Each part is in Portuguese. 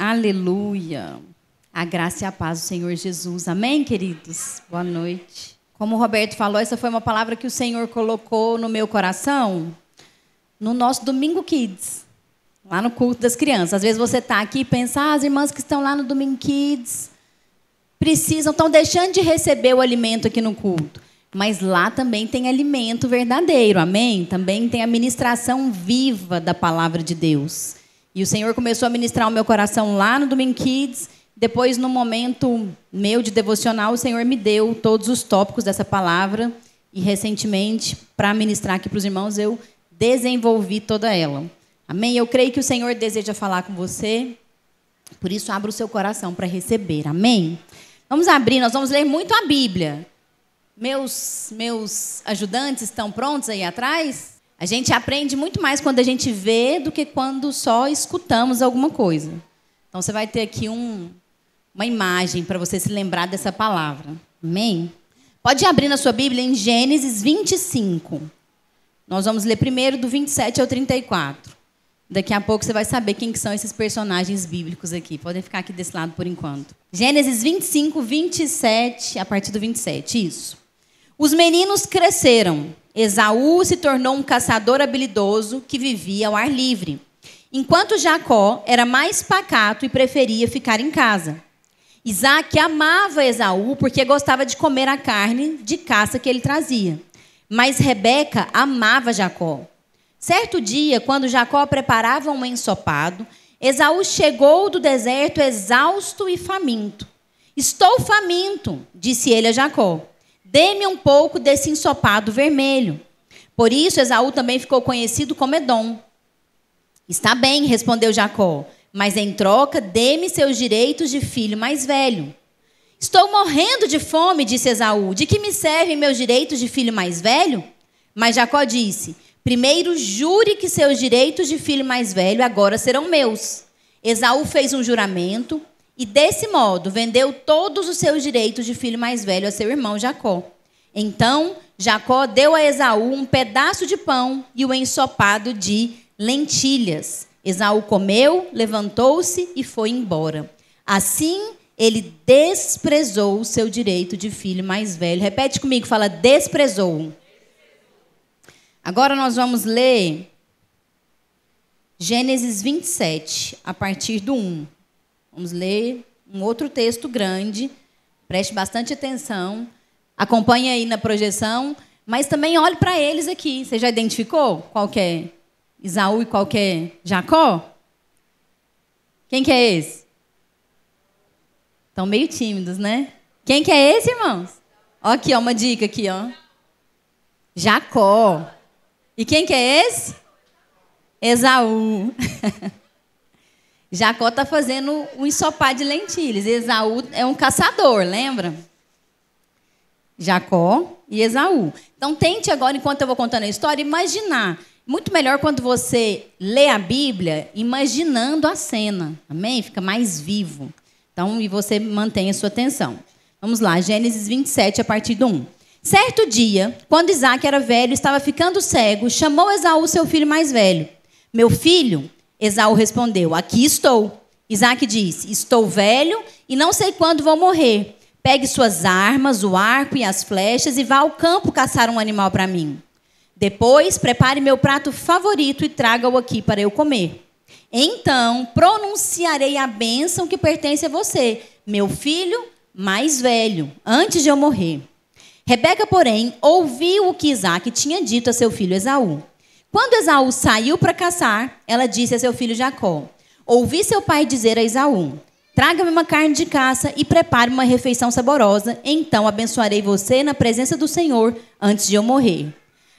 Aleluia. A graça e a paz do Senhor Jesus. Amém, queridos? Boa noite. Como o Roberto falou, essa foi uma palavra que o Senhor colocou no meu coração no nosso Domingo Kids, lá no culto das crianças. Às vezes você está aqui e pensa, as irmãs que estão lá no Domingo Kids estão deixando de receber o alimento aqui no culto. Mas lá também tem alimento verdadeiro, amém? Também tem a ministração viva da palavra de Deus. E o Senhor começou a ministrar o meu coração lá no Domingo Kids. Depois, no momento meu de devocional, o Senhor me deu todos os tópicos dessa palavra. E, recentemente, para ministrar aqui para os irmãos, eu desenvolvi toda ela. Amém? Eu creio que o Senhor deseja falar com você. Por isso, abra o seu coração para receber. Amém? Vamos abrir, nós vamos ler muito a Bíblia. Meus ajudantes estão prontos aí atrás? A gente aprende muito mais quando a gente vê do que quando só escutamos alguma coisa. Então, você vai ter aqui uma imagem para você se lembrar dessa palavra. Amém? Pode abrir na sua Bíblia em Gênesis 25. Nós vamos ler primeiro do 27 ao 34. Daqui a pouco você vai saber quem que são esses personagens bíblicos aqui. Podem ficar aqui desse lado por enquanto. Gênesis 25, 27, a partir do 27. Isso. Os meninos cresceram. Esaú se tornou um caçador habilidoso que vivia ao ar livre, enquanto Jacó era mais pacato e preferia ficar em casa. Isaac amava Esaú porque gostava de comer a carne de caça que ele trazia. Mas Rebeca amava Jacó. Certo dia, quando Jacó preparava um ensopado, Esaú chegou do deserto exausto e faminto. Estou faminto, disse ele a Jacó. Dê-me um pouco desse ensopado vermelho. Por isso, Esaú também ficou conhecido como Edom. Está bem, respondeu Jacó, mas em troca, dê-me seus direitos de filho mais velho. Estou morrendo de fome, disse Esaú. De que me servem meus direitos de filho mais velho? Mas Jacó disse, primeiro jure que seus direitos de filho mais velho agora serão meus. Esaú fez um juramento e, desse modo, vendeu todos os seus direitos de filho mais velho a seu irmão Jacó. Então, Jacó deu a Esaú um pedaço de pão e o ensopado de lentilhas. Esaú comeu, levantou-se e foi embora. Assim, ele desprezou o seu direito de filho mais velho. Repete comigo, fala, desprezou. Agora nós vamos ler Gênesis 27, a partir do 1. Vamos ler um outro texto grande. Preste bastante atenção. Acompanhe aí na projeção. Mas também olhe para eles aqui. Você já identificou qual que é Esaú e qual que é Jacó? Quem que é esse? Estão meio tímidos, né? Quem que é esse, irmãos? Ó, aqui, ó, uma dica aqui, ó. Jacó. E quem que é esse? Esaú. Jacó está fazendo um ensopado de lentilhas. Esaú é um caçador, lembra? Jacó e Esaú. Então, tente agora, enquanto eu vou contando a história, imaginar. Muito melhor quando você lê a Bíblia imaginando a cena. Amém? Fica mais vivo. Então, e você mantém a sua atenção. Vamos lá, Gênesis 27, a partir do 1. Certo dia, quando Isaac era velho e estava ficando cego, chamou Esaú, seu filho mais velho. Meu filho, Esaú respondeu, aqui estou. Isaac disse, estou velho e não sei quando vou morrer. Pegue suas armas, o arco e as flechas e vá ao campo caçar um animal para mim. Depois, prepare meu prato favorito e traga-o aqui para eu comer. Então, pronunciarei a bênção que pertence a você, meu filho mais velho, antes de eu morrer. Rebeca, porém, ouviu o que Isaac tinha dito a seu filho Esaú. Quando Esaú saiu para caçar, ela disse a seu filho Jacó, ouvi seu pai dizer a Esaú, traga-me uma carne de caça e prepare uma refeição saborosa, então abençoarei você na presença do Senhor antes de eu morrer.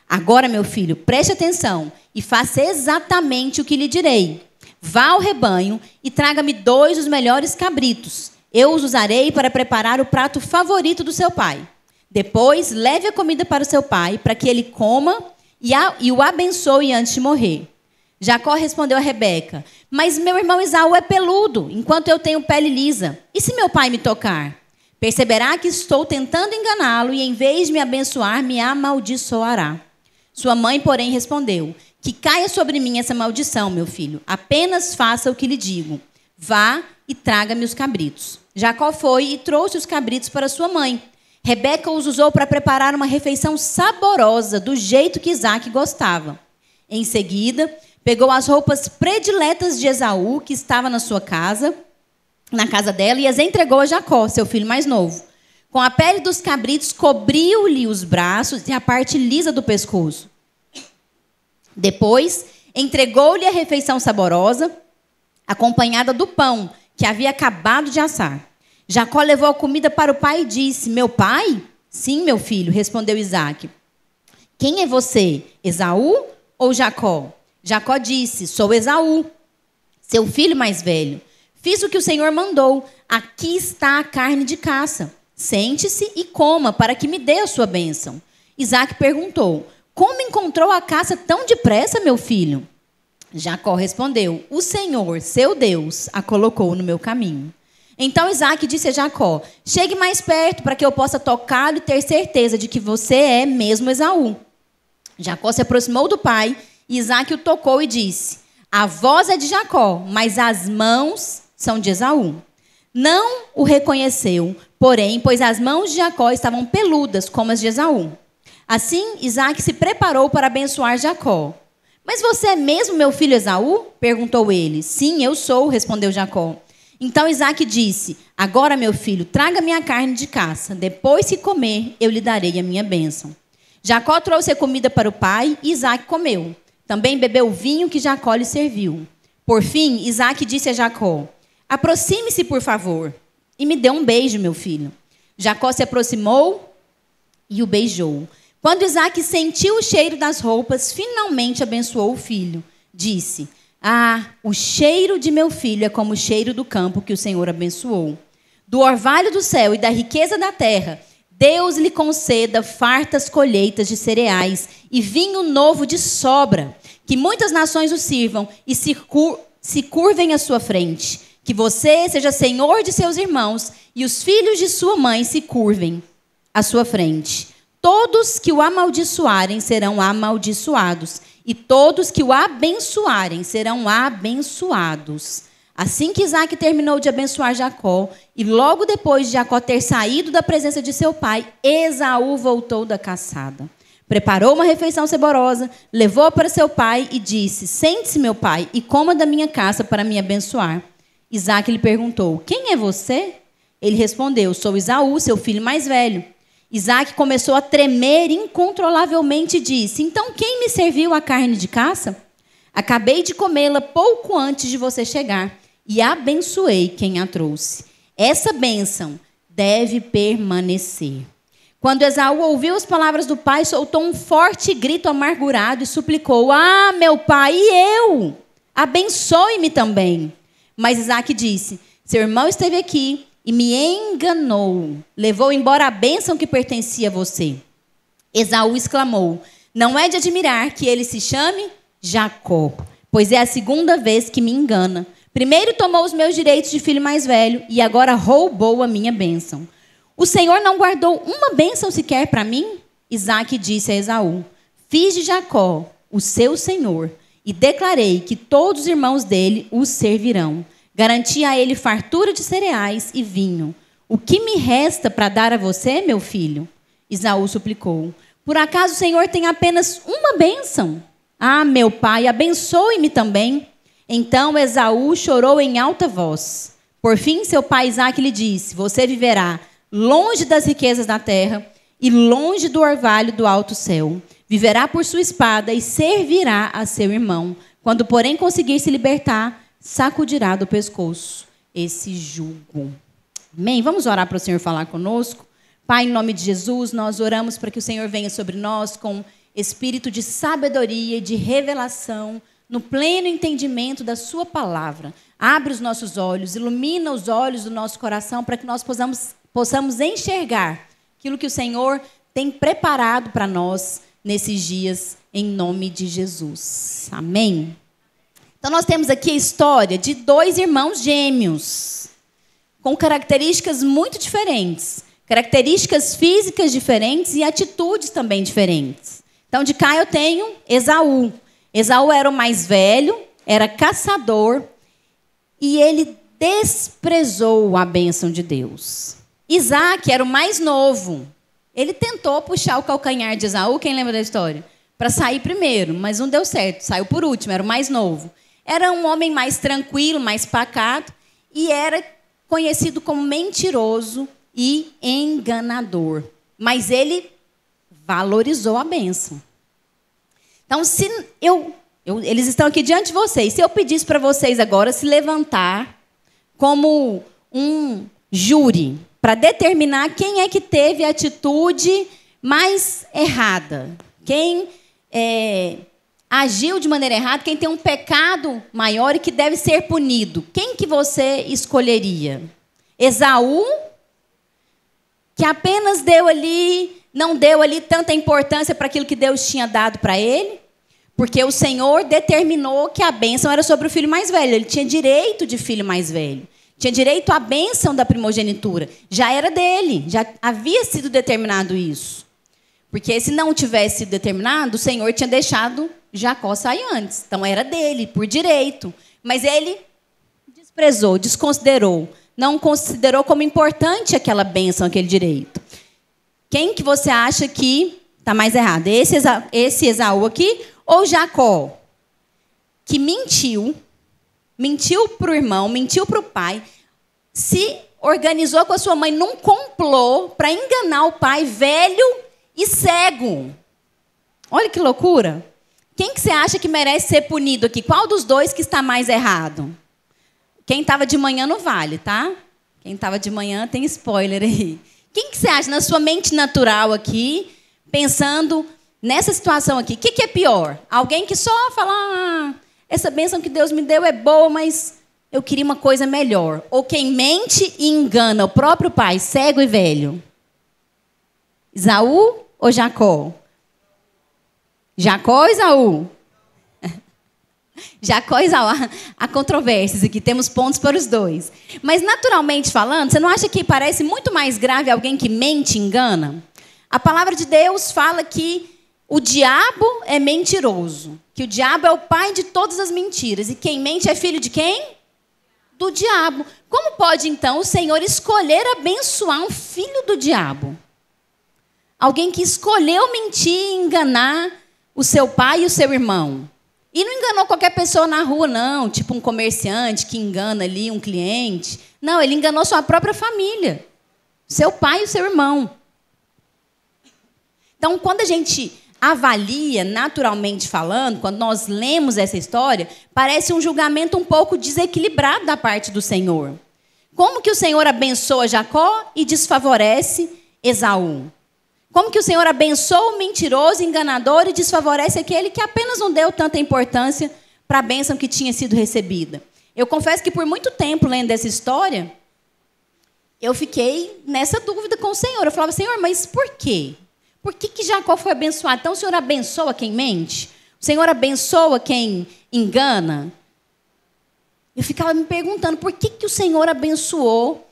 Agora, meu filho, preste atenção e faça exatamente o que lhe direi. Vá ao rebanho e traga-me 2 dos melhores cabritos. Eu os usarei para preparar o prato favorito do seu pai. Depois, leve a comida para o seu pai, para que ele coma e o abençoe antes de morrer. Jacó respondeu a Rebeca, mas meu irmão Esaú é peludo, enquanto eu tenho pele lisa. E se meu pai me tocar? Perceberá que estou tentando enganá-lo e, em vez de me abençoar, me amaldiçoará. Sua mãe, porém, respondeu, que caia sobre mim essa maldição, meu filho. Apenas faça o que lhe digo. Vá e traga-me os cabritos. Jacó foi e trouxe os cabritos para sua mãe. Rebeca os usou para preparar uma refeição saborosa, do jeito que Isaque gostava. Em seguida, pegou as roupas prediletas de Esaú, que estava na sua casa, na casa dela, e as entregou a Jacó, seu filho mais novo. Com a pele dos cabritos, cobriu-lhe os braços e a parte lisa do pescoço. Depois, entregou-lhe a refeição saborosa, acompanhada do pão que havia acabado de assar. Jacó levou a comida para o pai e disse: meu pai? Sim, meu filho, respondeu Isaque. Quem é você, Esaú ou Jacó? Jacó disse: sou Esaú, seu filho mais velho. Fiz o que o Senhor mandou. Aqui está a carne de caça. Sente-se e coma, para que me dê a sua bênção. Isaque perguntou: como encontrou a caça tão depressa, meu filho? Jacó respondeu: o Senhor, seu Deus, a colocou no meu caminho. Então Isaque disse a Jacó: chegue mais perto para que eu possa tocá-lo e ter certeza de que você é mesmo Esaú. Jacó se aproximou do pai e Isaque o tocou e disse: a voz é de Jacó, mas as mãos são de Esaú. Não o reconheceu, porém, pois as mãos de Jacó estavam peludas como as de Esaú. Assim, Isaque se preparou para abençoar Jacó. Mas você é mesmo meu filho Esaú? Perguntou ele. Sim, eu sou, respondeu Jacó. Então Isaque disse: agora, meu filho, traga minha carne de caça. Depois que comer, eu lhe darei a minha bênção. Jacó trouxe a comida para o pai e Isaque comeu. Também bebeu o vinho que Jacó lhe serviu. Por fim, Isaque disse a Jacó: aproxime-se, por favor, e me dê um beijo, meu filho. Jacó se aproximou e o beijou. Quando Isaque sentiu o cheiro das roupas, finalmente abençoou o filho. Disse: ah, o cheiro de meu filho é como o cheiro do campo que o Senhor abençoou. Do orvalho do céu e da riqueza da terra, Deus lhe conceda fartas colheitas de cereais e vinho novo de sobra. Que muitas nações o sirvam e se curvem à sua frente. Que você seja senhor de seus irmãos e os filhos de sua mãe se curvem à sua frente. Todos que o amaldiçoarem serão amaldiçoados, e todos que o abençoarem serão abençoados. Assim que Isaque terminou de abençoar Jacó, e logo depois de Jacó ter saído da presença de seu pai, Esaú voltou da caçada. Preparou uma refeição saborosa, levou-a para seu pai e disse: sente-se, meu pai, e coma da minha caça para me abençoar. Isaque lhe perguntou: quem é você? Ele respondeu: sou Esaú, seu filho mais velho. Isaque começou a tremer incontrolavelmente e disse: então quem me serviu a carne de caça? Acabei de comê-la pouco antes de você chegar e abençoei quem a trouxe. Essa bênção deve permanecer. Quando Esaú ouviu as palavras do pai, soltou um forte grito amargurado e suplicou: ah, meu pai, e eu? Abençoe-me também. Mas Isaque disse: seu irmão esteve aqui e me enganou. Levou embora a bênção que pertencia a você. Esaú exclamou: não é de admirar que ele se chame Jacó, pois é a segunda vez que me engana. Primeiro tomou os meus direitos de filho mais velho e agora roubou a minha bênção. O Senhor não guardou uma bênção sequer para mim? Isaque disse a Esaú: fiz de Jacó o seu senhor e declarei que todos os irmãos dele o servirão. Garanti a ele fartura de cereais e vinho. O que me resta para dar a você, meu filho? Esaú suplicou: por acaso o Senhor tem apenas uma bênção? Ah, meu pai, abençoe-me também. Então Esaú chorou em alta voz. Por fim, seu pai Isaque lhe disse: você viverá longe das riquezas da terra e longe do orvalho do alto céu. Viverá por sua espada e servirá a seu irmão. Quando, porém, conseguir se libertar, sacudirá do pescoço esse jugo. Amém? Vamos orar para o Senhor falar conosco? Pai, em nome de Jesus, nós oramos para que o Senhor venha sobre nós com espírito de sabedoria e de revelação, no pleno entendimento da sua palavra. Abre os nossos olhos, ilumina os olhos do nosso coração para que nós possamos enxergar aquilo que o Senhor tem preparado para nós nesses dias, em nome de Jesus. Amém? Então, nós temos aqui a história de dois irmãos gêmeos, com características muito diferentes. Características físicas diferentes e atitudes também diferentes. Então, de cá eu tenho Esaú. Esaú era o mais velho, era caçador, e ele desprezou a bênção de Deus. Isaac era o mais novo. Ele tentou puxar o calcanhar de Esaú, quem lembra da história? Para sair primeiro, mas não deu certo. Saiu por último, era o mais novo. Era um homem mais tranquilo, mais pacato, e era conhecido como mentiroso e enganador. Mas ele valorizou a bênção. Então, se eles estão aqui diante de vocês. Se eu pedisse para vocês agora se levantar como um júri para determinar quem é que teve a atitude mais errada, quem agiu de maneira errada, quem tem um pecado maior e que deve ser punido, quem que você escolheria? Esaú, que apenas não deu ali tanta importância para aquilo que Deus tinha dado para ele, porque o Senhor determinou que a bênção era sobre o filho mais velho. Ele tinha direito de filho mais velho. Tinha direito à bênção da primogenitura. Já era dele, já havia sido determinado isso. Porque se não tivesse sido determinado, o Senhor tinha deixado Jacó sair antes. Então era dele, por direito. Mas ele desprezou, desconsiderou. Não considerou como importante aquela bênção, aquele direito. Quem que você acha que está mais errado? Esse Esaú aqui ou Jacó? Que mentiu para o irmão, mentiu para o pai, se organizou com a sua mãe num complô para enganar o pai velho e cego. Olha que loucura. Quem que você acha que merece ser punido aqui? Qual dos dois que está mais errado? Quem estava de manhã não vale, tá? Quem estava de manhã tem spoiler aí. Quem que você acha na sua mente natural aqui, pensando nessa situação aqui? O que é pior? Alguém que só fala, essa bênção que Deus me deu é boa, mas eu queria uma coisa melhor. Ou quem mente e engana o próprio pai, cego e velho? Esaú ou Jacó? Jacó ou Esaú? Jacó e Esaú. Há controvérsias aqui, temos pontos para os dois. Mas, naturalmente falando, você não acha que parece muito mais grave alguém que mente e engana? A palavra de Deus fala que o diabo é mentiroso, que o diabo é o pai de todas as mentiras. E quem mente é filho de quem? Do diabo. Como pode, então, o Senhor escolher abençoar um filho do diabo? Alguém que escolheu mentir e enganar o seu pai e o seu irmão. E não enganou qualquer pessoa na rua, não. Tipo um comerciante que engana ali um cliente. Não, ele enganou sua própria família. Seu pai e o seu irmão. Então, quando a gente avalia, naturalmente falando, quando nós lemos essa história, parece um julgamento um pouco desequilibrado da parte do Senhor. Como que o Senhor abençoa Jacó e desfavorece Esaú? Como que o Senhor abençoa o mentiroso, enganador e desfavorece aquele que apenas não deu tanta importância para a bênção que tinha sido recebida? Eu confesso que por muito tempo, lendo essa história, eu fiquei nessa dúvida com o Senhor. Eu falava, Senhor, mas por quê? Por que Jacó foi abençoado? Então o Senhor abençoa quem mente? O Senhor abençoa quem engana? Eu ficava me perguntando por que o Senhor abençoou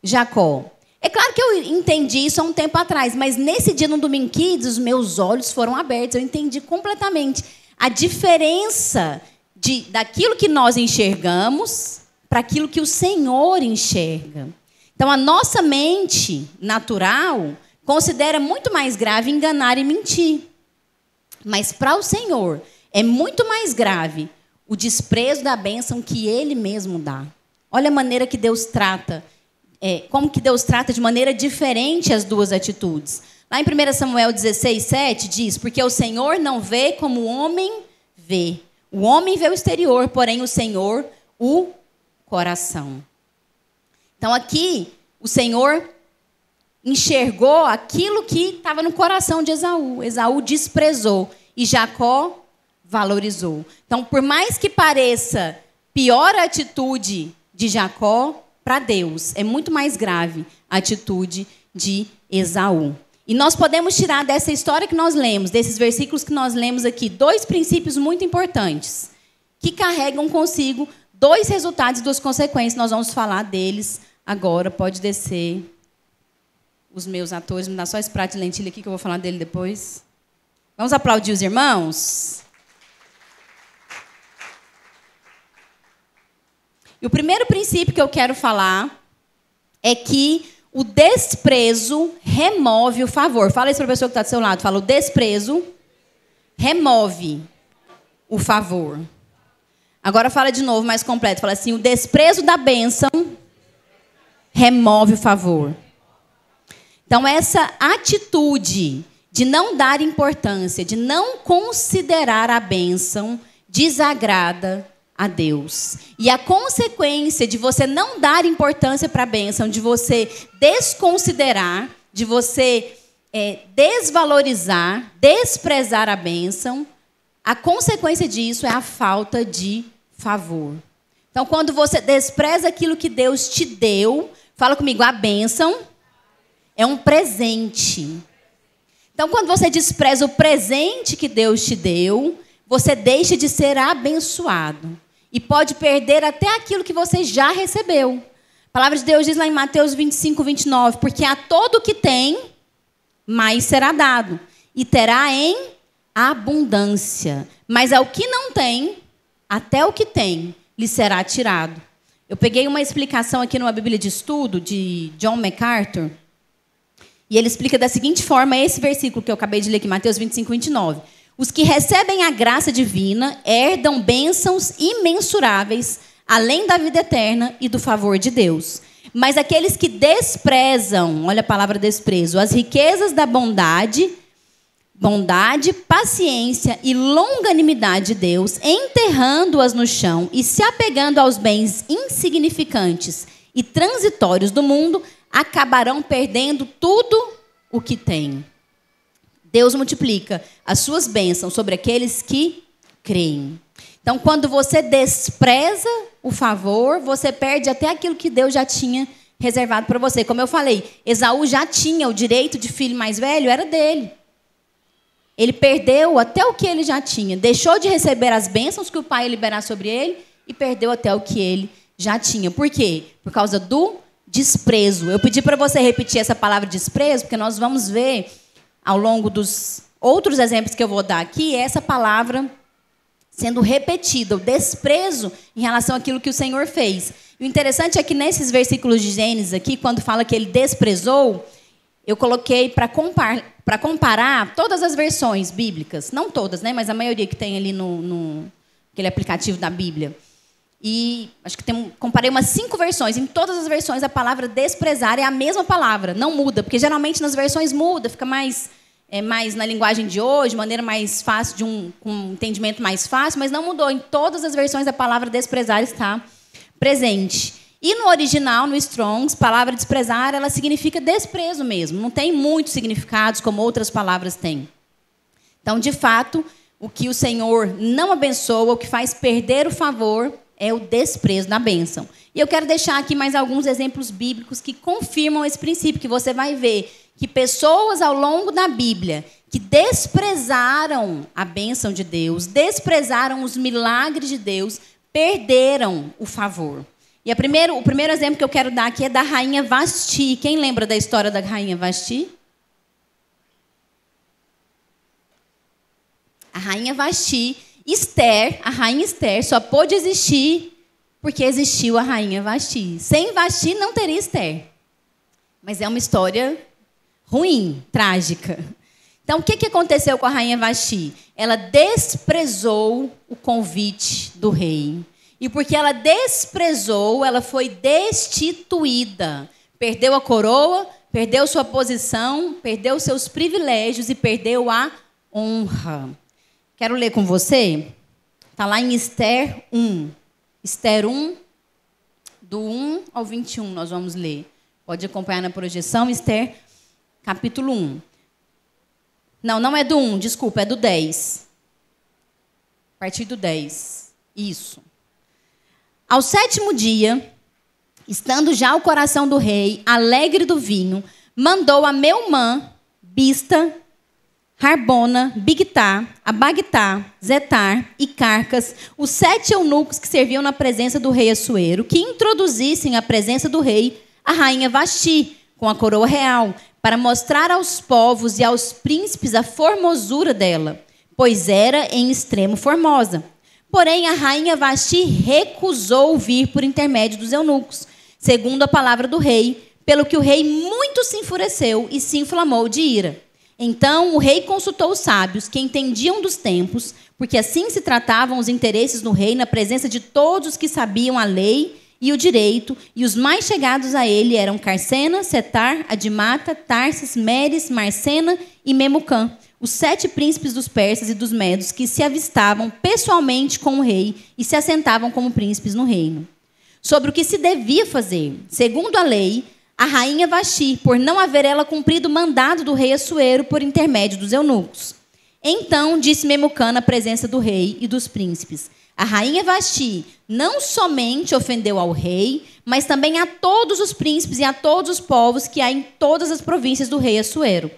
Jacó. É claro que eu entendi isso há um tempo atrás, mas nesse dia, no Domingo Kids, os meus olhos foram abertos. Eu entendi completamente a diferença daquilo que nós enxergamos para aquilo que o Senhor enxerga. Então, a nossa mente natural considera muito mais grave enganar e mentir. Mas para o Senhor é muito mais grave o desprezo da bênção que Ele mesmo dá. Olha a maneira que Deus trata, como que Deus trata de maneira diferente as duas atitudes. Lá em 1 Samuel 16:7 diz, porque o Senhor não vê como o homem vê. O homem vê o exterior, porém o Senhor o coração. Então aqui o Senhor enxergou aquilo que estava no coração de Esaú. Esaú desprezou e Jacó valorizou. Então, por mais que pareça pior a atitude de Jacó, para Deus é muito mais grave a atitude de Esaú. E nós podemos tirar dessa história que nós lemos, desses versículos que nós lemos aqui, dois princípios muito importantes, que carregam consigo dois resultados e duas consequências. Nós vamos falar deles agora. Pode descer os meus atores, me dá só esse prato de lentilha aqui que eu vou falar dele depois. Vamos aplaudir os irmãos? E o primeiro princípio que eu quero falar é que o desprezo remove o favor. Fala isso para a pessoa que está do seu lado. Fala, o desprezo remove o favor. Agora fala de novo, mais completo. Fala assim, o desprezo da bênção remove o favor. Então, essa atitude de não dar importância, de não considerar a bênção, desagrada a Deus. E a consequência de você não dar importância para a bênção, de você desconsiderar, de você desvalorizar, desprezar a bênção, a consequência disso é a falta de favor. Então, quando você despreza aquilo que Deus te deu, fala comigo, a bênção é um presente. Então, quando você despreza o presente que Deus te deu, você deixa de ser abençoado. E pode perder até aquilo que você já recebeu. A palavra de Deus diz lá em Mateus 25, 29, porque a todo o que tem, mais será dado. E terá em abundância. Mas ao que não tem, até o que tem, lhe será tirado. Eu peguei uma explicação aqui numa Bíblia de Estudo, de John MacArthur, e ele explica da seguinte forma, esse versículo que eu acabei de ler aqui, Mateus 25, 29. Os que recebem a graça divina herdam bênçãos imensuráveis, além da vida eterna e do favor de Deus. Mas aqueles que desprezam, olha a palavra desprezo, as riquezas da bondade, paciência e longanimidade de Deus, enterrando-as no chão e se apegando aos bens insignificantes e transitórios do mundo, acabarão perdendo tudo o que têm. Deus multiplica as suas bênçãos sobre aqueles que creem. Então, quando você despreza o favor, você perde até aquilo que Deus já tinha reservado para você. Como eu falei, Esaú já tinha o direito de filho mais velho, era dele. Ele perdeu até o que ele já tinha. Deixou de receber as bênçãos que o pai ia liberar sobre ele e perdeu até o que ele já tinha. Por quê? Por causa do desprezo. Eu pedi para você repetir essa palavra desprezo, porque nós vamos ver, ao longo dos outros exemplos que eu vou dar aqui, essa palavra sendo repetida, o desprezo em relação àquilo que o Senhor fez. E o interessante é que nesses versículos de Gênesis aqui, quando fala que ele desprezou, eu coloquei para comparar todas as versões bíblicas, não todas, né, mas a maioria que tem ali no aquele aplicativo da Bíblia. E acho que comparei umas 5 versões. Em todas as versões, a palavra desprezar é a mesma palavra, não muda. Porque geralmente nas versões muda, fica mais na linguagem de hoje, de maneira mais fácil, com um entendimento mais fácil, mas não mudou. Em todas as versões, a palavra desprezar está presente. E no original, no Strong's, a palavra desprezar, ela significa desprezo mesmo. Não tem muitos significados como outras palavras têm. Então, de fato, o que o Senhor não abençoa, o que faz perder o favor, é o desprezo da bênção. E eu quero deixar aqui mais alguns exemplos bíblicos que confirmam esse princípio, que você vai ver que pessoas ao longo da Bíblia que desprezaram a bênção de Deus, desprezaram os milagres de Deus, perderam o favor. E o primeiro exemplo que eu quero dar aqui é da rainha Vasti. Quem lembra da história da rainha Vasti? A rainha Vasti, a rainha Esther, só pôde existir porque existiu a rainha Vasti. Sem Vasti não teria Esther. Mas é uma história ruim, trágica. Então, o que aconteceu com a rainha Vasti? Ela desprezou o convite do rei. E porque ela desprezou, ela foi destituída. Perdeu a coroa, perdeu sua posição, perdeu seus privilégios e perdeu a honra. Quero ler com você. Está lá em Esther 1. Esther 1, do 1 ao 21, nós vamos ler. Pode acompanhar na projeção, Esther, capítulo 1. Não é do 1, desculpa, é do 10. A partir do 10. Isso. Ao 7º dia, estando já o coração do rei alegre do vinho, mandou a Meumã, Bista, Harbona, Bigtá, Abagtá, Zetar e Carcas, os 7 eunucos que serviam na presença do rei Assuero, que introduzissem à presença do rei a rainha Vasti, com a coroa real, para mostrar aos povos e aos príncipes a formosura dela, pois era em extremo formosa. Porém, a rainha Vasti recusou vir por intermédio dos eunucos, segundo a palavra do rei, pelo que o rei muito se enfureceu e se inflamou de ira. Então o rei consultou os sábios, que entendiam dos tempos, porque assim se tratavam os interesses do rei na presença de todos os que sabiam a lei e o direito, e os mais chegados a ele eram Carcena, Setar, Adimata, Tarsis, Meres, Marcena e Memucã, os 7 príncipes dos persas e dos medos que se avistavam pessoalmente com o rei e se assentavam como príncipes no reino. Sobre o que se devia fazer, segundo a lei, a rainha Vasti, por não haver ela cumprido o mandado do rei Assuero por intermédio dos eunucos. Então disse Memucã na presença do rei e dos príncipes: a rainha Vasti não somente ofendeu ao rei, mas também a todos os príncipes e a todos os povos que há em todas as províncias do rei Assuero.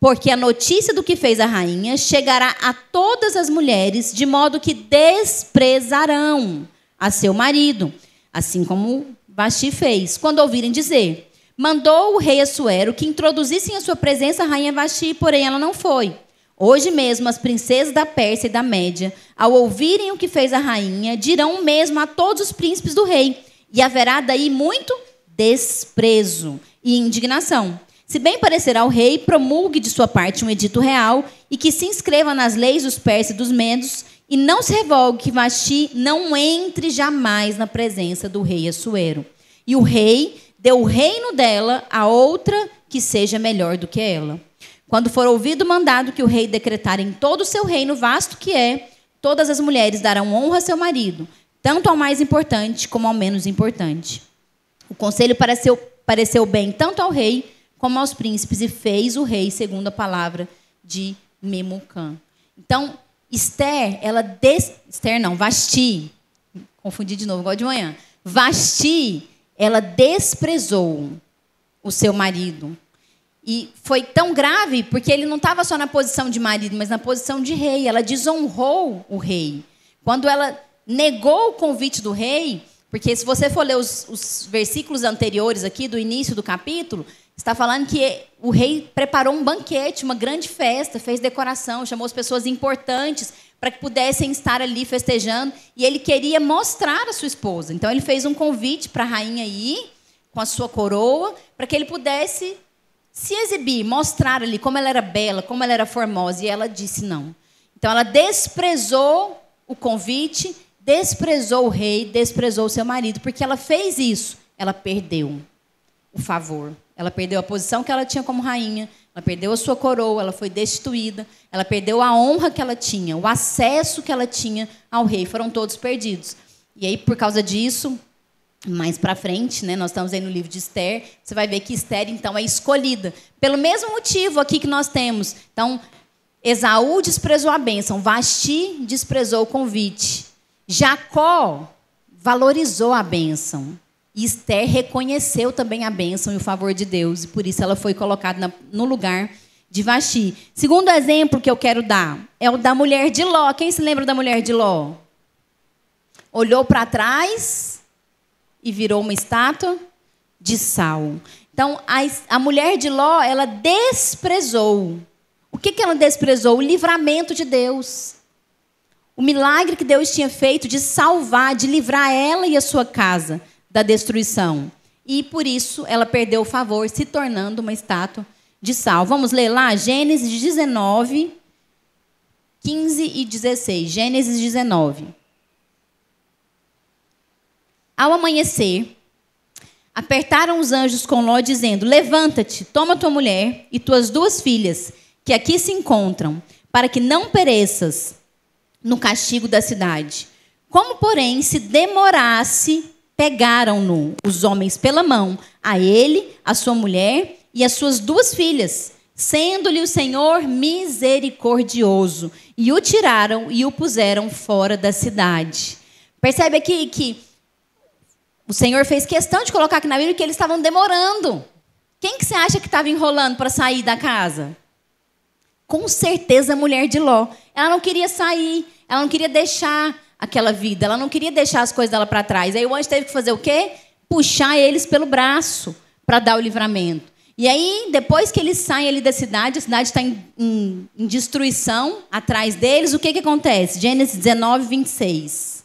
Porque a notícia do que fez a rainha chegará a todas as mulheres, de modo que desprezarão a seu marido, assim como Vasti fez, quando ouvirem dizer: mandou o rei Assuero que introduzissem à sua presença a rainha Vasti, porém ela não foi. Hoje mesmo as princesas da Pérsia e da Média, ao ouvirem o que fez a rainha, dirão o mesmo a todos os príncipes do rei, e haverá daí muito desprezo e indignação. Se bem parecer ao rei, promulgue de sua parte um edito real e que se inscreva nas leis dos persas e dos medos, e não se revogue que Vasti não entre jamais na presença do rei Assuero. E o rei deu o reino dela a outra que seja melhor do que ela. Quando for ouvido o mandado que o rei decretar em todo o seu reino vasto que é, todas as mulheres darão honra a seu marido, tanto ao mais importante como ao menos importante. O conselho pareceu bem tanto ao rei como aos príncipes, e fez o rei segundo a palavra de Memucã. Então, Vasti, confundi de novo, igual de manhã. Vasti, ela desprezou o seu marido. E foi tão grave, porque ele não estava só na posição de marido, mas na posição de rei. Ela desonrou o rei. Quando ela negou o convite do rei, porque se você for ler os versículos anteriores aqui, do início do capítulo, está falando que o rei preparou um banquete, uma grande festa, fez decoração, chamou as pessoas importantes para que pudessem estar ali festejando, e ele queria mostrar a sua esposa. Então, ele fez um convite para a rainha ir com a sua coroa, para que ele pudesse se exibir, mostrar ali como ela era bela, como ela era formosa, e ela disse não. Então, ela desprezou o convite, desprezou o rei, desprezou o seu marido, porque ela fez isso, ela perdeu o favor. Ela perdeu a posição que ela tinha como rainha, ela perdeu a sua coroa, ela foi destituída, ela perdeu a honra que ela tinha, o acesso que ela tinha ao rei, foram todos perdidos. E aí, por causa disso, mais para frente, né, nós estamos aí no livro de Esther, você vai ver que Esther, então, é escolhida. Pelo mesmo motivo aqui que nós temos. Então, Esaú desprezou a bênção, Vasti desprezou o convite. Jacó valorizou a bênção. E Esther reconheceu também a bênção e o favor de Deus, e por isso ela foi colocada no lugar de Vasti. Segundo exemplo que eu quero dar é o da mulher de Ló. Quem se lembra da mulher de Ló? Olhou para trás e virou uma estátua de sal. Então, a mulher de Ló, ela desprezou. O que ela desprezou? O livramento de Deus. O milagre que Deus tinha feito de salvar, de livrar ela e a sua casa da destruição. E por isso ela perdeu o favor, se tornando uma estátua de sal. Vamos ler lá? Gênesis 19, 15 e 16. Gênesis 19. Ao amanhecer, apertaram os anjos com Ló, dizendo: levanta-te, toma tua mulher e tuas 2 filhas, que aqui se encontram, para que não pereças no castigo da cidade. Como, porém, se demorasse, pegaram-no os homens pela mão, a ele, a sua mulher e as suas 2 filhas, sendo-lhe o Senhor misericordioso, e o tiraram e o puseram fora da cidade. Percebe aqui que o Senhor fez questão de colocar aqui na Bíblia que eles estavam demorando. Quem que você acha que estava enrolando para sair da casa? Com certeza a mulher de Ló. Ela não queria sair, ela não queria deixar aquela vida, ela não queria deixar as coisas dela para trás. Aí o anjo teve que fazer o quê? Puxar eles pelo braço para dar o livramento. E aí, depois que eles saem ali da cidade, a cidade está em destruição atrás deles, o que acontece? Gênesis 19, 26.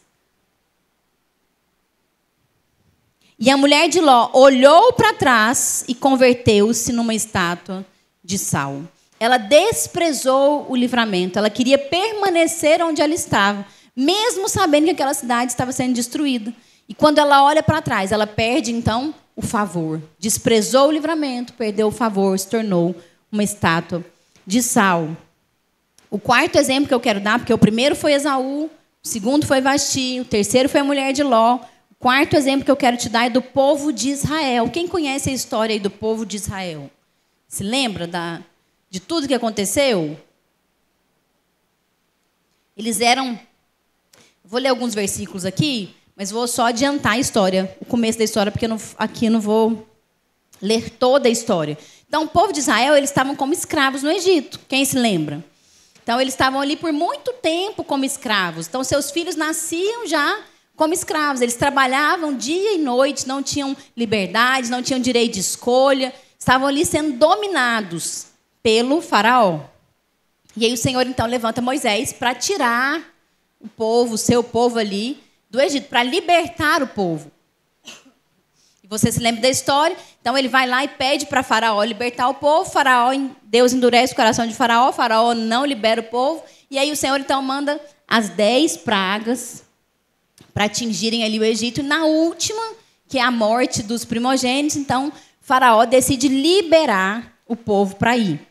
E a mulher de Ló olhou para trás e converteu-se numa estátua de sal. Ela desprezou o livramento. Ela queria permanecer onde ela estava, mesmo sabendo que aquela cidade estava sendo destruída. E quando ela olha para trás, ela perde, então, o favor. Desprezou o livramento, perdeu o favor, se tornou uma estátua de sal. O quarto exemplo que eu quero dar, porque o primeiro foi Esaú, o segundo foi Vasti, o terceiro foi a mulher de Ló. O quarto exemplo que eu quero te dar é do povo de Israel. Quem conhece a história aí do povo de Israel? Se lembra de tudo que aconteceu? Eles eram... Vou ler alguns versículos aqui, mas vou só adiantar a história, o começo da história, porque aqui eu não vou ler toda a história. Então, o povo de Israel, eles estavam como escravos no Egito. Quem se lembra? Então, eles estavam ali por muito tempo como escravos. Então, seus filhos nasciam já como escravos. Eles trabalhavam dia e noite, não tinham liberdade, não tinham direito de escolha. Estavam ali sendo dominados pelo faraó. E aí o Senhor, então, levanta Moisés para tirar o povo, o seu povo ali, do Egito, para libertar o povo. E você se lembra da história? Então, ele vai lá e pede para Faraó libertar o povo. Deus endurece o coração de Faraó. Faraó não libera o povo. E aí o Senhor, então, manda as 10 pragas para atingirem ali o Egito. E na última, que é a morte dos primogênitos, então, Faraó decide liberar o povo para ir.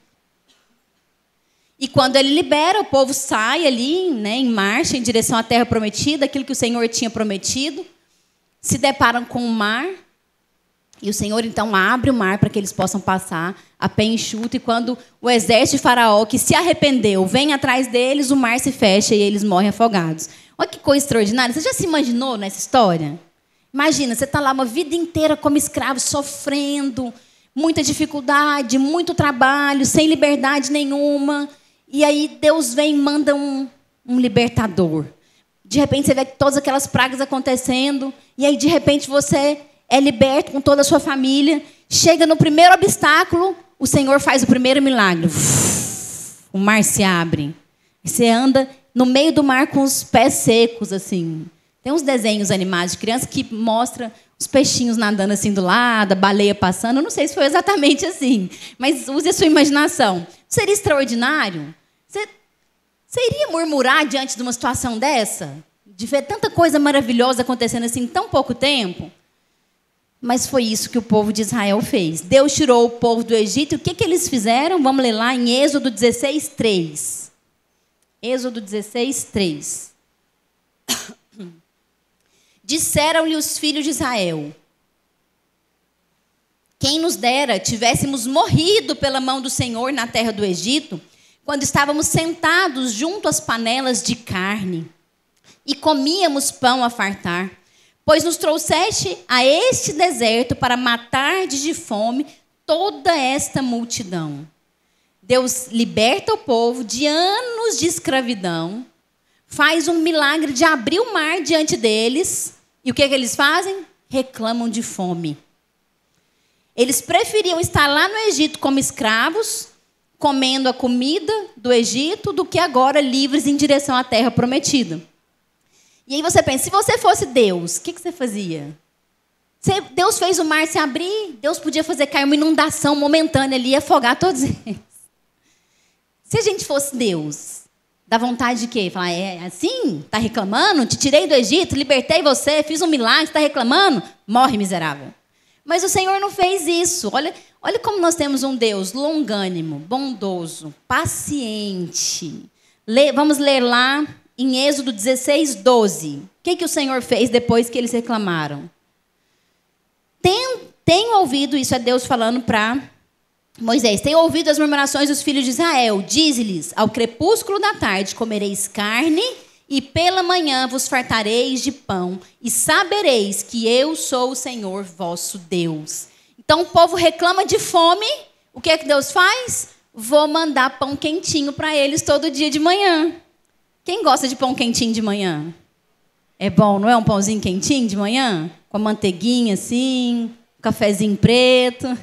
E quando ele libera, o povo sai ali, né, em marcha, em direção à terra prometida, aquilo que o Senhor tinha prometido. Se deparam com o mar. E o Senhor, então, abre o mar para que eles possam passar a pé enxuto. E quando o exército de Faraó, que se arrependeu, vem atrás deles, o mar se fecha e eles morrem afogados. Olha que coisa extraordinária. Você já se imaginou nessa história? Imagina, você está lá uma vida inteira como escravo, sofrendo, muita dificuldade, muito trabalho, sem liberdade nenhuma. E aí Deus vem e manda um libertador. De repente você vê todas aquelas pragas acontecendo. E aí de repente você é liberto com toda a sua família. Chega no primeiro obstáculo, o Senhor faz o primeiro milagre. O mar se abre. E você anda no meio do mar com os pés secos, assim. Tem uns desenhos animados de criança que mostram os peixinhos nadando assim do lado, a baleia passando. Eu não sei se foi exatamente assim, mas use a sua imaginação. Seria extraordinário? Você iria murmurar diante de uma situação dessa? De ver tanta coisa maravilhosa acontecendo assim em tão pouco tempo? Mas foi isso que o povo de Israel fez. Deus tirou o povo do Egito. E o que eles fizeram? Vamos ler lá em Êxodo 16, 3. Êxodo 16, 3. Disseram-lhe os filhos de Israel: quem nos dera tivéssemos morrido pela mão do Senhor na terra do Egito, quando estávamos sentados junto às panelas de carne e comíamos pão a fartar, pois nos trouxeste a este deserto para matar de fome toda esta multidão. Deus liberta o povo de anos de escravidão, faz um milagre de abrir o mar diante deles. E o que eles fazem? Reclamam de fome. Eles preferiam estar lá no Egito como escravos, comendo a comida do Egito, do que agora livres em direção à terra prometida. E aí você pensa, se você fosse Deus, o que você fazia? Deus fez o mar se abrir, Deus podia fazer cair uma inundação momentânea ali e afogar todos eles. Se a gente fosse Deus, dá vontade de quê? Falar, é assim? Está reclamando? Te tirei do Egito, libertei você, fiz um milagre, está reclamando? Morre, miserável. Mas o Senhor não fez isso. Olha como nós temos um Deus longânimo, bondoso, paciente. Vamos ler lá em Êxodo 16, 12. O que o Senhor fez depois que eles reclamaram? Tenho ouvido, isso é Deus falando para Moisés, tenho ouvido as murmurações dos filhos de Israel. Dize-lhes, ao crepúsculo da tarde comereis carne, e pela manhã vos fartareis de pão, e sabereis que eu sou o Senhor vosso Deus. Então o povo reclama de fome. O que é que Deus faz? Vou mandar pão quentinho para eles todo dia de manhã. Quem gosta de pão quentinho de manhã? É bom, não é um pãozinho quentinho de manhã? Com a manteiguinha assim, um cafezinho preto.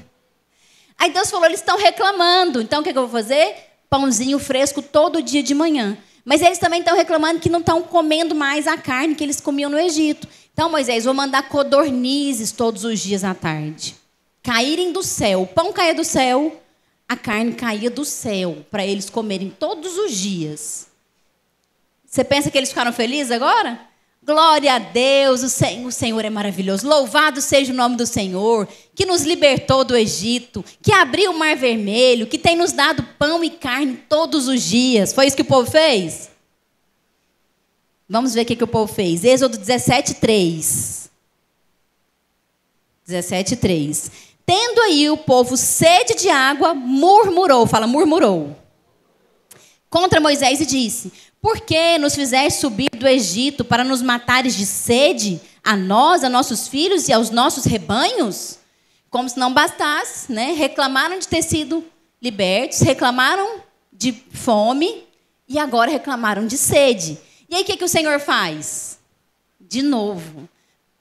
Aí Deus falou, eles estão reclamando. Então, o que eu vou fazer? Pãozinho fresco todo dia de manhã. Mas eles também estão reclamando que não estão comendo mais a carne que eles comiam no Egito. Então, Moisés, vou mandar codornizes todos os dias à tarde. Caírem do céu. O pão caía do céu, a carne caía do céu, para eles comerem todos os dias. Você pensa que eles ficaram felizes agora? Glória a Deus, o Senhor é maravilhoso. Louvado seja o nome do Senhor, que nos libertou do Egito, que abriu o Mar Vermelho, que tem nos dado pão e carne todos os dias. Foi isso que o povo fez? Vamos ver o que o povo fez. Êxodo 17:3. 17:3. Tendo aí o povo sede de água, murmurou. Fala, murmurou. Contra Moisés e disse: por que nos fizeste subir do Egito para nos matares de sede, a nós, a nossos filhos e aos nossos rebanhos? Como se não bastasse, né? Reclamaram de ter sido libertos, reclamaram de fome e agora reclamaram de sede. E aí o que o Senhor faz? De novo,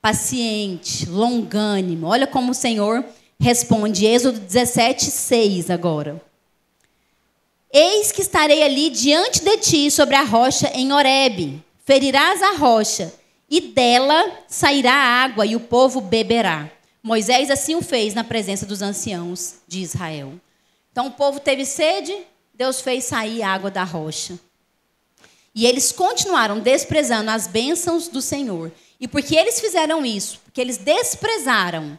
paciente, longânimo. Olha como o Senhor responde. Êxodo 17:6 agora. Eis que estarei ali diante de ti sobre a rocha em Horebe. Ferirás a rocha, e dela sairá água, e o povo beberá. Moisés assim o fez na presença dos anciãos de Israel. Então o povo teve sede, Deus fez sair água da rocha. E eles continuaram desprezando as bênçãos do Senhor. E porque eles fizeram isso, porque eles desprezaram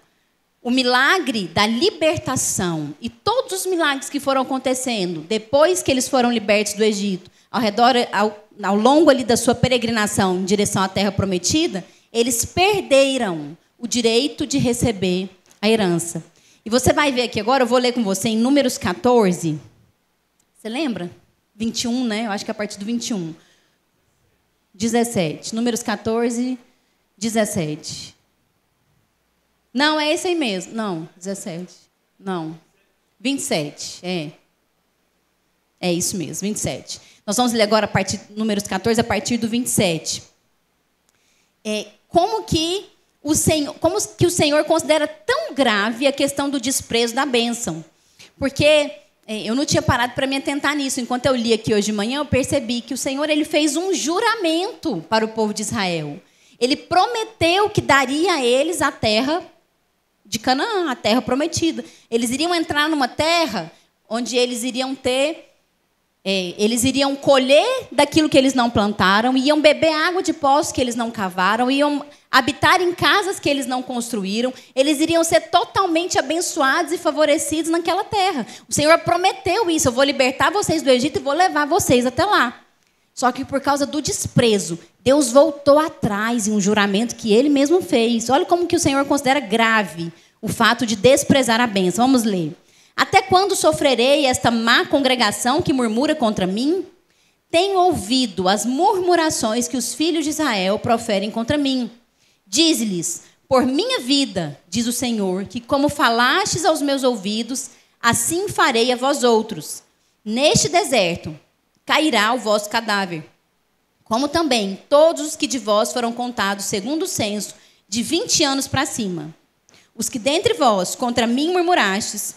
o milagre da libertação e todos os milagres que foram acontecendo depois que eles foram libertos do Egito, ao longo ali da sua peregrinação em direção à terra prometida, eles perderam o direito de receber a herança. E você vai ver aqui agora, eu vou ler com você em Números 14. Você lembra? 21, né? Eu acho que é a partir do 21. 17. Números 14, 17. Não, é esse aí mesmo. Não, 17. Não. 27, é. É isso mesmo, 27. Nós vamos ler agora Números 14, a partir do 27. Como que o Senhor considera tão grave a questão do desprezo da bênção? Porque eu não tinha parado para me atentar nisso. Enquanto eu li aqui hoje de manhã, eu percebi que o Senhor ele fez um juramento para o povo de Israel. Ele prometeu que daria a eles a terra de Canaã, a terra prometida. Eles iriam entrar numa terra onde eles iriam eles iriam colher daquilo que eles não plantaram, iam beber água de poços que eles não cavaram, iam habitar em casas que eles não construíram, eles iriam ser totalmente abençoados e favorecidos naquela terra. O Senhor prometeu isso, eu vou libertar vocês do Egito e vou levar vocês até lá. Só que por causa do desprezo, Deus voltou atrás em um juramento que ele mesmo fez. Olha como que o Senhor considera grave o fato de desprezar a bênção. Vamos ler. Até quando sofrerei esta má congregação que murmura contra mim? Tenho ouvido as murmurações que os filhos de Israel proferem contra mim. Diz-lhes, por minha vida, diz o Senhor, que como falastes aos meus ouvidos, assim farei a vós outros. Neste deserto cairá o vosso cadáver, como também todos os que de vós foram contados segundo o censo, de 20 anos para cima. Os que dentre vós contra mim murmurastes,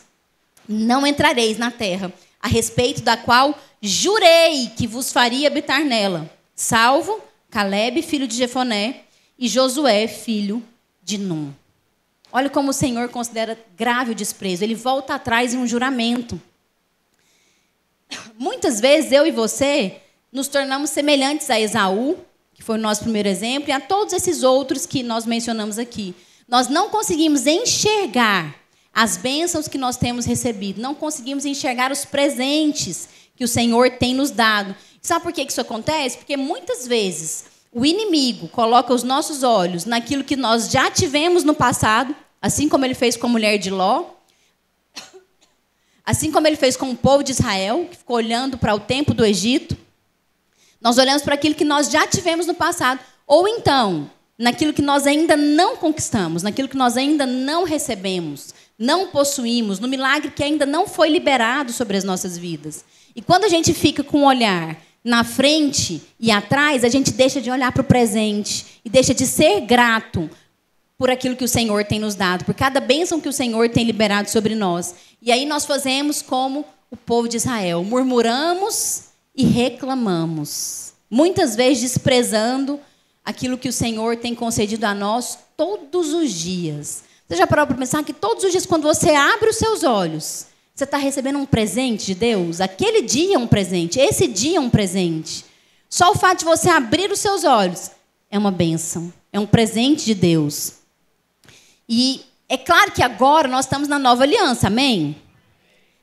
não entrareis na terra, a respeito da qual jurei que vos faria habitar nela, salvo Calebe, filho de Jefoné, e Josué, filho de Num. Olha como o Senhor considera grave o desprezo. Ele volta atrás em um juramento. Muitas vezes, eu e você, nos tornamos semelhantes a Esaú, que foi o nosso primeiro exemplo, e a todos esses outros que nós mencionamos aqui. Nós não conseguimos enxergar as bênçãos que nós temos recebido, não conseguimos enxergar os presentes que o Senhor tem nos dado. Sabe por que isso acontece? Porque muitas vezes o inimigo coloca os nossos olhos naquilo que nós já tivemos no passado, assim como ele fez com a mulher de Ló, assim como ele fez com o povo de Israel, que ficou olhando para o tempo do Egito. Nós olhamos para aquilo que nós já tivemos no passado, ou então naquilo que nós ainda não conquistamos, naquilo que nós ainda não recebemos, não possuímos, no milagre que ainda não foi liberado sobre as nossas vidas. E quando a gente fica com o olhar na frente e atrás, a gente deixa de olhar para o presente e deixa de ser grato por aquilo que o Senhor tem nos dado, por cada bênção que o Senhor tem liberado sobre nós. E aí nós fazemos como o povo de Israel, murmuramos e reclamamos, muitas vezes desprezando aquilo que o Senhor tem concedido a nós todos os dias. Você já parou para pensar que todos os dias, quando você abre os seus olhos, você está recebendo um presente de Deus? Aquele dia é um presente, esse dia é um presente. Só o fato de você abrir os seus olhos é uma bênção, é um presente de Deus. E é claro que agora nós estamos na nova aliança, amém?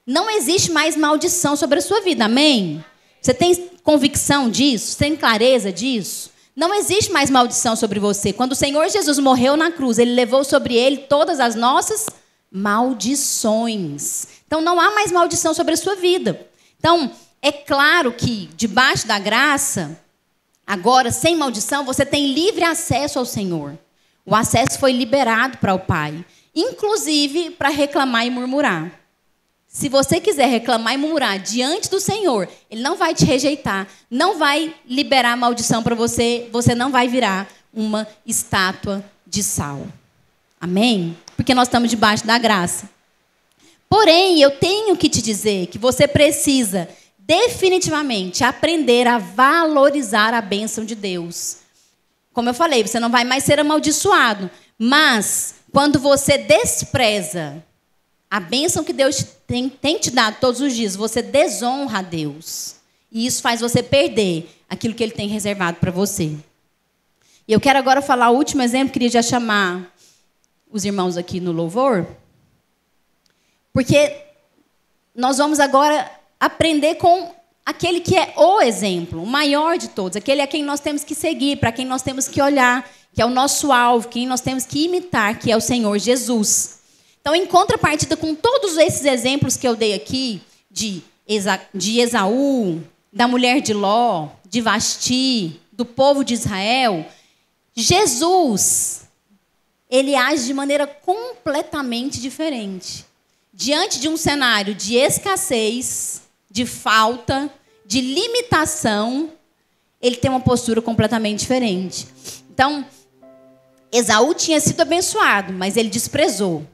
Não existe mais maldição sobre a sua vida, amém? Você tem convicção disso? Você tem clareza disso? Não existe mais maldição sobre você. Quando o Senhor Jesus morreu na cruz, Ele levou sobre Ele todas as nossas maldições. Então, não há mais maldição sobre a sua vida. Então, é claro que, debaixo da graça, agora, sem maldição, você tem livre acesso ao Senhor. O acesso foi liberado para o Pai, inclusive para reclamar e murmurar. Se você quiser reclamar e murmurar diante do Senhor, Ele não vai te rejeitar, não vai liberar maldição para você, você não vai virar uma estátua de sal. Amém? Porque nós estamos debaixo da graça. Porém, eu tenho que te dizer que você precisa definitivamente aprender a valorizar a bênção de Deus. Como eu falei, você não vai mais ser amaldiçoado, mas quando você despreza a bênção que Deus tem te dado todos os dias, você desonra a Deus. E isso faz você perder aquilo que Ele tem reservado para você. E eu quero agora falar o último exemplo, queria já chamar os irmãos aqui no louvor, porque nós vamos agora aprender com aquele que é o exemplo, o maior de todos, aquele a quem nós temos que seguir, para quem nós temos que olhar, que é o nosso alvo, quem nós temos que imitar, que é o Senhor Jesus. Então, em contrapartida com todos esses exemplos que eu dei aqui, de Esaú, da mulher de Ló, de Vasti, do povo de Israel, Jesus, Ele age de maneira completamente diferente. Diante de um cenário de escassez, de falta, de limitação, Ele tem uma postura completamente diferente. Então, Esaú tinha sido abençoado, mas ele desprezou.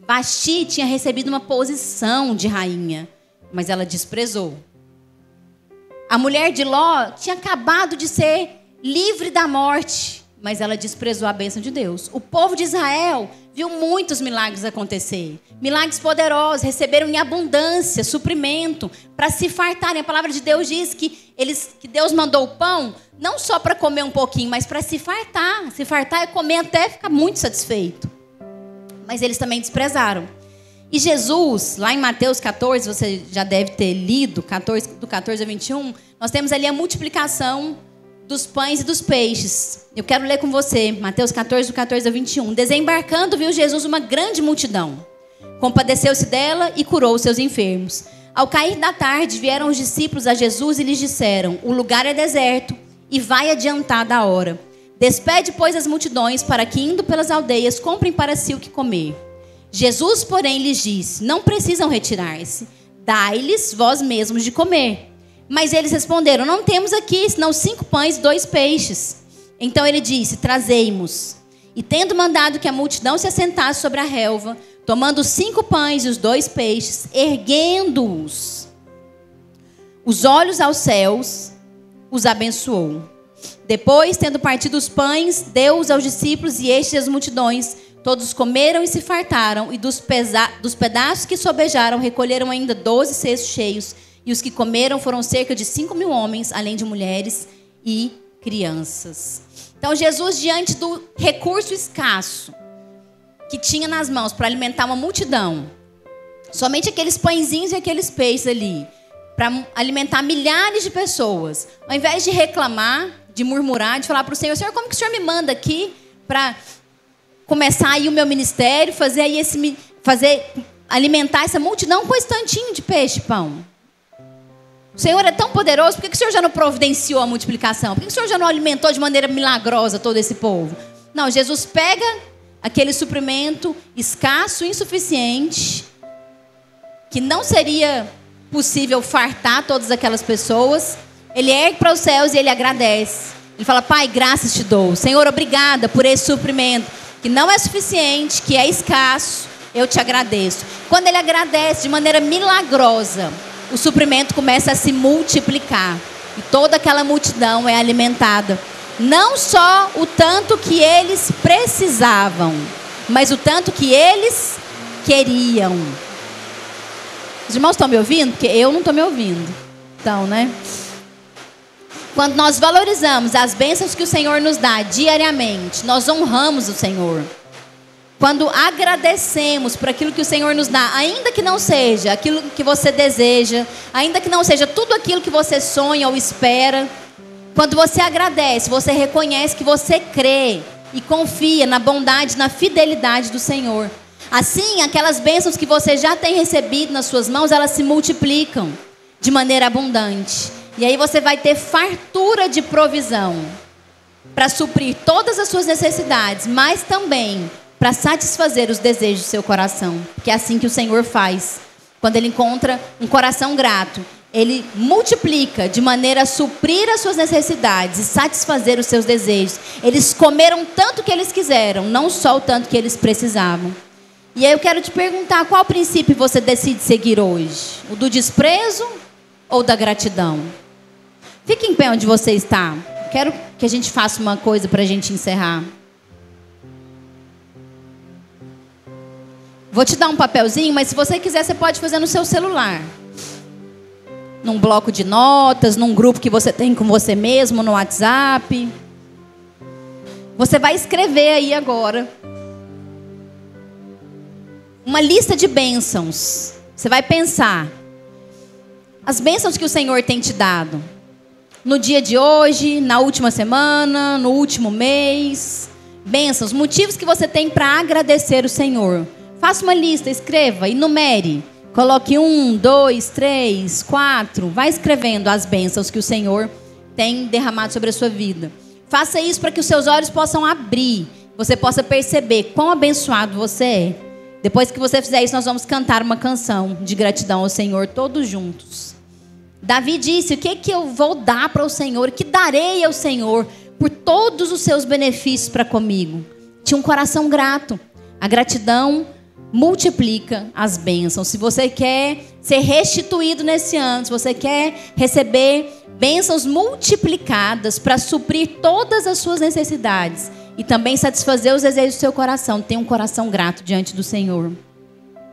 Vasti tinha recebido uma posição de rainha, mas ela desprezou. A mulher de Ló tinha acabado de ser livre da morte, mas ela desprezou a bênção de Deus. O povo de Israel viu muitos milagres acontecer. Milagres poderosos, receberam em abundância, suprimento, para se fartarem. A palavra de Deus diz que Deus mandou o pão, não só para comer um pouquinho, mas para se fartar. Se fartar é comer até ficar muito satisfeito. Mas eles também desprezaram. E Jesus, lá em Mateus 14, você já deve ter lido, do 14 a 21, nós temos ali a multiplicação dos pães e dos peixes. Eu quero ler com você, Mateus 14, do 14 a 21. Desembarcando, viu Jesus uma grande multidão. Compadeceu-se dela e curou os seus enfermos. Ao cair da tarde, vieram os discípulos a Jesus e lhes disseram: o lugar é deserto e vai adiantada a hora. Despede, pois, as multidões, para que, indo pelas aldeias, comprem para si o que comer. Jesus, porém, lhes disse: não precisam retirar-se, dai-lhes vós mesmos de comer. Mas eles responderam: não temos aqui, senão 5 pães e 2 peixes. Então ele disse: trazei-mos. E tendo mandado que a multidão se assentasse sobre a relva, tomando os 5 pães e os 2 peixes, erguendo-os, os olhos aos céus, os abençoou. Depois, tendo partido os pães, deu-os aos discípulos e estes às multidões. Todos comeram e se fartaram, e dos pedaços que sobejaram, recolheram ainda 12 cestos cheios. E os que comeram foram cerca de 5.000 homens, além de mulheres e crianças. Então, Jesus, diante do recurso escasso que tinha nas mãos para alimentar uma multidão, somente aqueles pãezinhos e aqueles peixes ali, para alimentar milhares de pessoas, ao invés de reclamar, de murmurar, de falar para o Senhor: Senhor, como que o Senhor me manda aqui para começar aí o meu ministério, alimentar essa multidão com esse tantinho de peixe e pão? O Senhor é tão poderoso, por que o Senhor já não providenciou a multiplicação? Por que o Senhor já não alimentou de maneira milagrosa todo esse povo? Não, Jesus pega aquele suprimento escasso, insuficiente, que não seria possível fartar todas aquelas pessoas. Ele ergue para os céus e ele agradece. Ele fala: Pai, graças te dou. Senhor, obrigada por esse suprimento. que não é suficiente, que é escasso, eu te agradeço. Quando ele agradece de maneira milagrosa, o suprimento começa a se multiplicar. E toda aquela multidão é alimentada. Não só o tanto que eles precisavam, mas o tanto que eles queriam. Os irmãos estão me ouvindo? Porque eu não estou me ouvindo. Então, né? Quando nós valorizamos as bênçãos que o Senhor nos dá diariamente, nós honramos o Senhor. Quando agradecemos por aquilo que o Senhor nos dá, ainda que não seja aquilo que você deseja, ainda que não seja tudo aquilo que você sonha ou espera, quando você agradece, você reconhece que você crê e confia na bondade, na fidelidade do Senhor. Assim, aquelas bênçãos que você já tem recebido nas suas mãos, elas se multiplicam de maneira abundante. E aí você vai ter fartura de provisão para suprir todas as suas necessidades, mas também para satisfazer os desejos do seu coração. Que é assim que o Senhor faz. Quando Ele encontra um coração grato, Ele multiplica de maneira a suprir as suas necessidades e satisfazer os seus desejos. Eles comeram tanto que eles quiseram, não só o tanto que eles precisavam. E aí eu quero te perguntar, qual princípio você decide seguir hoje? O do desprezo ou da gratidão? Fique em pé onde você está. Quero que a gente faça uma coisa para a gente encerrar. Vou te dar um papelzinho, mas se você quiser, você pode fazer no seu celular. Num bloco de notas, num grupo que você tem com você mesmo, no WhatsApp. Você vai escrever aí agora uma lista de bênçãos. Você vai pensar as bênçãos que o Senhor tem te dado. No dia de hoje, na última semana, no último mês. Bênçãos, motivos que você tem para agradecer o Senhor. Faça uma lista, escreva e numere. Coloque 1, 2, 3, 4. Vai escrevendo as bênçãos que o Senhor tem derramado sobre a sua vida. Faça isso para que os seus olhos possam abrir. Você possa perceber quão abençoado você é. Depois que você fizer isso, nós vamos cantar uma canção de gratidão ao Senhor, todos juntos. Davi disse, o que eu vou dar para o Senhor? O que darei ao Senhor por todos os seus benefícios para comigo? Tinha um coração grato. A gratidão multiplica as bênçãos. Se você quer ser restituído nesse ano, se você quer receber bênçãos multiplicadas para suprir todas as suas necessidades e também satisfazer os desejos do seu coração, tenha um coração grato diante do Senhor.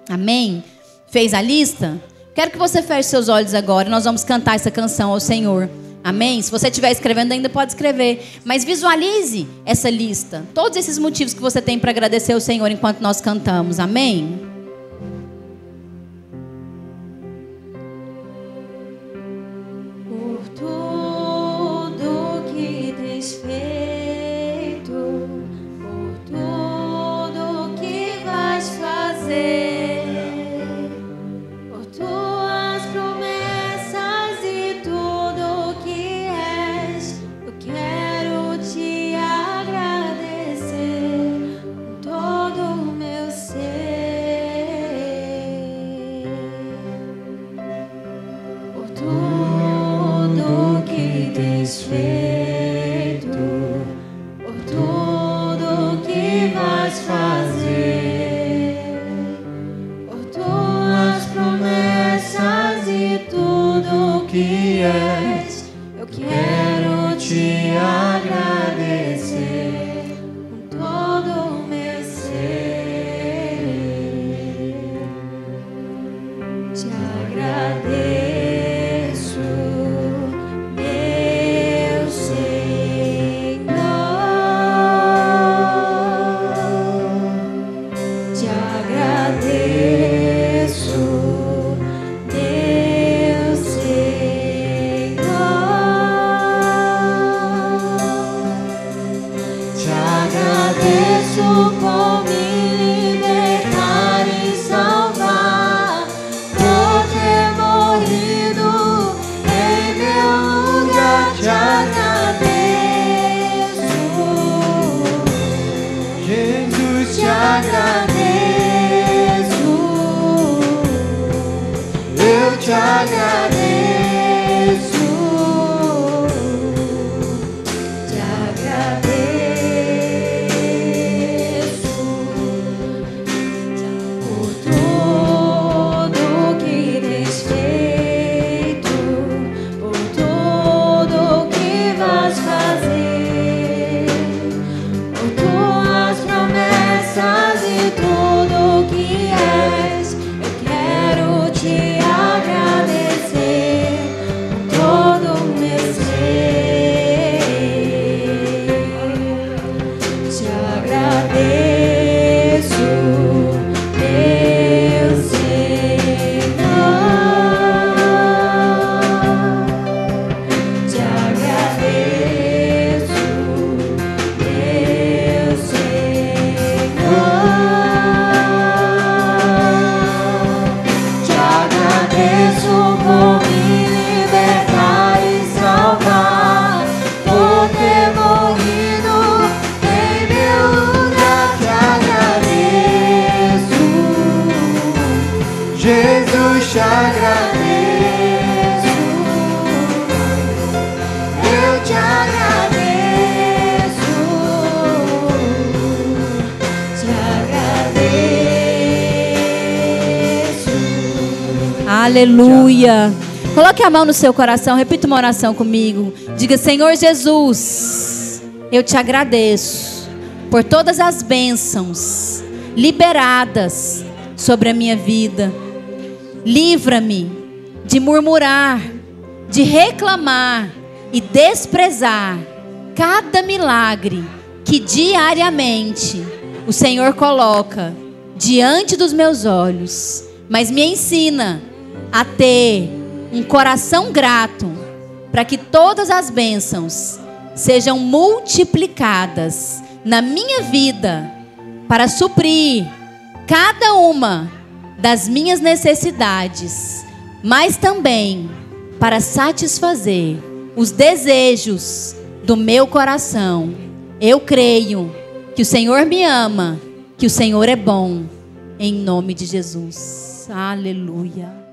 Amém? Fez a lista? Quero que você feche seus olhos agora e nós vamos cantar essa canção ao Senhor. Amém? Se você estiver escrevendo ainda pode escrever. Mas visualize essa lista. Todos esses motivos que você tem para agradecer ao Senhor enquanto nós cantamos. Amém? Por tudo que tens feito, por tudo que vais fazer, por tuas promessas e tudo que és, eu quero te agradecer com todo o meu ser. Por tudo que tens feito, por tudo que vais fazer, por tuas promessas e tudo que és, eu quero te agradecer com todo o meu ser. Te agradeço, meu Jesus, te agradeço. Eu te agradeço. Te agradeço. Aleluia. Coloque a mão no seu coração, repita uma oração comigo. Diga: Senhor Jesus, eu te agradeço por todas as bênçãos liberadas sobre a minha vida. Livra-me de murmurar, de reclamar e desprezar cada milagre que diariamente o Senhor coloca diante dos meus olhos. Mas me ensina a ter um coração grato, para que todas as bênçãos sejam multiplicadas na minha vida, para suprir cada uma das minhas necessidades, mas também para satisfazer os desejos do meu coração. Eu creio que o Senhor me ama, que o Senhor é bom, em nome de Jesus. Aleluia.